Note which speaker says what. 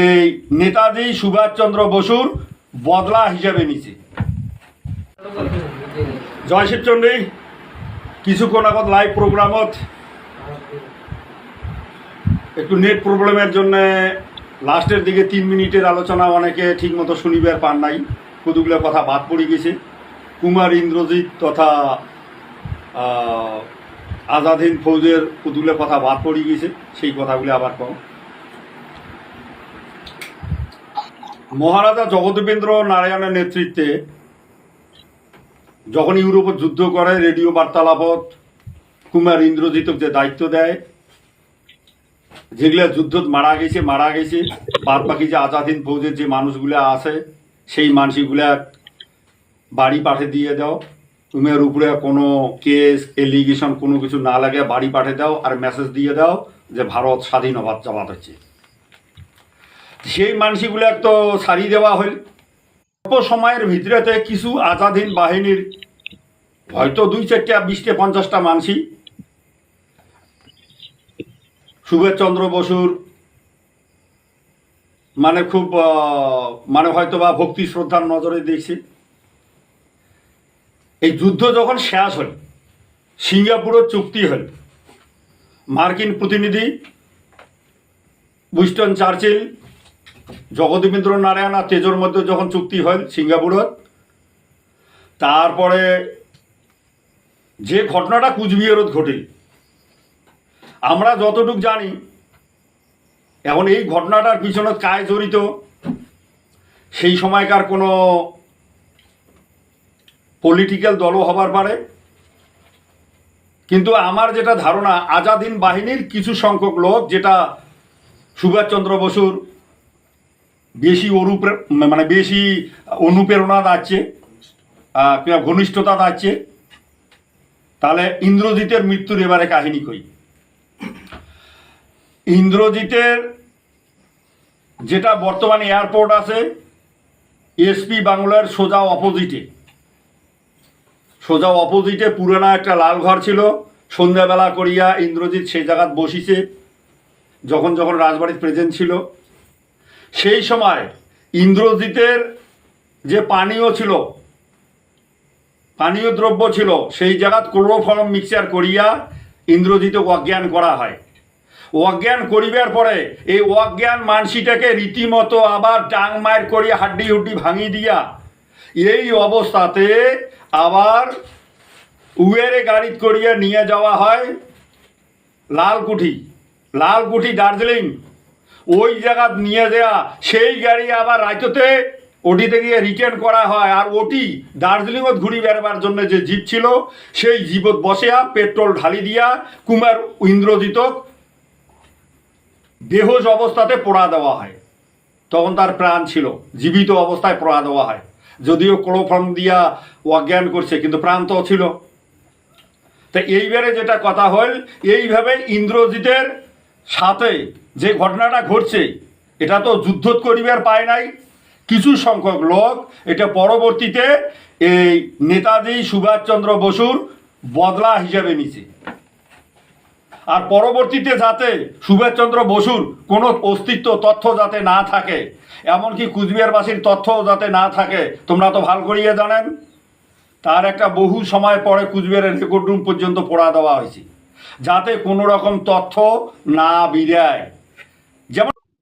Speaker 1: এই নেতাজি সুভাষচন্দ্র বসুর বদলা হিসাবে নিছে। জয় শিবচন্ডী। কিছুক্ষণ আগত লাইভ প্রোগ্রামত একটু নেট প্রবলেমের জন্য লাস্টের দিকে 3 মিনিটের আলোচনা অনেকে ঠিকমতো শুনিবার পান নাই, কতগুলো কথা বাদ পড়ে গেছে। কুমার ইন্দ্রজিৎ তথা আজাদ হিন্দ ফৌজের কতগুলো কথা বাদ পড়ে গেছে, সেই কথাগুলো আবার কম। মহারাজা জগদেবেন্দ্র নারায়ণের নেতৃত্বে যখন ইউরোপে যুদ্ধ করে, রেডিও বার্তালাপত কুমার ইন্দ্রজিৎকে যে দায়িত্ব দেয়, যেগুলা যুদ্ধত মারা গেছে বাদ বাকি যে আজাদ হিন্দ ফৌজের যে মানুষগুলা আছে সেই মানুষগুলা বাড়ি পাঠিয়ে দিয়ে দাও, তুমের উপরে কোনো কেস এলিগেশন কোনো কিছু না লাগে, বাড়ি পাঠিয়ে দাও আর মেসেজ দিয়ে দাও যে ভারত স্বাধীন হওয়ার হচ্ছে। সেই মানুষগুলা তো ছাড়িয়ে দেওয়া হল। অল্প সময়ের ভিতরেতে কিছু আজাদ হিন্দ বাহিনীর হয়তো 2-4টা 20টা 50টা মানুষই সুভাষচন্দ্র বসুর মানে খুব মানে হয়তো বা ভক্তি শ্রদ্ধার নজরে দেখছে। এই যুদ্ধ যখন শেষ হল, সিঙ্গাপুরের চুক্তি হল, মার্কিন প্রতিনিধি উইনস্টন চার্চিল, জগদেবেন্দ্র নারায়ণ আর তেজোর মধ্যে যখন চুক্তি হল সিঙ্গাপুরের, তারপরে যে ঘটনাটা কুচবিহারত ঘটিল, আমরা যতটুকু জানি এখন এই ঘটনাটার পিছনে কায় জড়িত সেই সময়কার কোনো পলিটিক্যাল দলও হবার পারে, কিন্তু আমার যেটা ধারণা আজাদ হিন্দ বাহিনীর কিছু সংখ্যক লোক, যেটা সুভাষচন্দ্র বসুর বেশি বেশি অনুপ্রেরণা যাচ্ছে, ঘনিষ্ঠতা যাচ্ছে। তাহলে ইন্দ্রজিতের মৃত্যুর এবারে কাহিনী কই। ইন্দ্রজিতের যেটা বর্তমানে এয়ারপোর্ট আছে এসপি বাংলার সোজা অপোজিটে পুরানা একটা লাল ঘর ছিল। সন্ধ্যাবেলা করিয়া ইন্দ্রজিৎ সেই জায়গাত বসিছে যখন রাজবাড়ির প্রেজেন্ট ছিল। সেই সময় ইন্দ্রজিতের যে পানীয় দ্রব্য ছিল সেই জায়গাত ক্লোরোফর্ম মিক্সচার করিয়া ইন্দ্রজিৎ অজ্ঞান করা হয়। অজ্ঞান করিবার পরে এই অজ্ঞান মানসিটাকে রীতিমতো আবার ডাং মায়ের করিয়া হাড্ডি হুড্ডি ভাঙি দিয়া এই অবস্থাতে আবার উয়েরে গাড়িত করিয়া নিয়ে যাওয়া হয় লালকুঠি দার্জিলিং। ওই জায়গা নিয়ে যাওয়া সেই গাড়ি আবার রাইততে ওটিতে গিয়ে রিটার্ন করা হয়। আর ওটি দার্জিলিংত ঘুরি বেড়াবার জন্য যে জিপ ছিল সেই জিপত বসিয়া পেট্রোল ঢালি দিয়া কুমার ইন্দ্রজিৎক বেহোশ অবস্থাতে পোড়া দেওয়া হয়। তখন তার প্রাণ ছিল, জীবিত অবস্থায় পোড়া দেওয়া হয়, যদিও ক্লোরোফর্ম দিয়া অজ্ঞান করছে কিন্তু প্রাণ তো ছিল। তা এইবারে যেটা কথা হল, এইভাবে ইন্দ্রজিতের সাথে যে ঘটনাটা ঘটছে এটা তো যুদ্ধ করিবার পায় নাই। কিছু সংখ্যক লোক এটা পরবর্তীতে এই নেতাজি সুভাষচন্দ্র বসুর বদলা হিসাবে নিছে। আর পরবর্তীতে যাতে সুভাষচন্দ্র বসুর কোনো অস্তিত্ব তথ্য যাতে না থাকে, এমনকি কুচবিহারবাসীর তথ্য যাতে না থাকে, তোমরা তো ভাল করিয়া জানেন, তার একটা বহু সময় পরে কুচবিহারের রেকর্ড রুম পর্যন্ত পোড়া দেওয়া হয়েছে যাতে কোনো রকম তথ্য না বেরায়।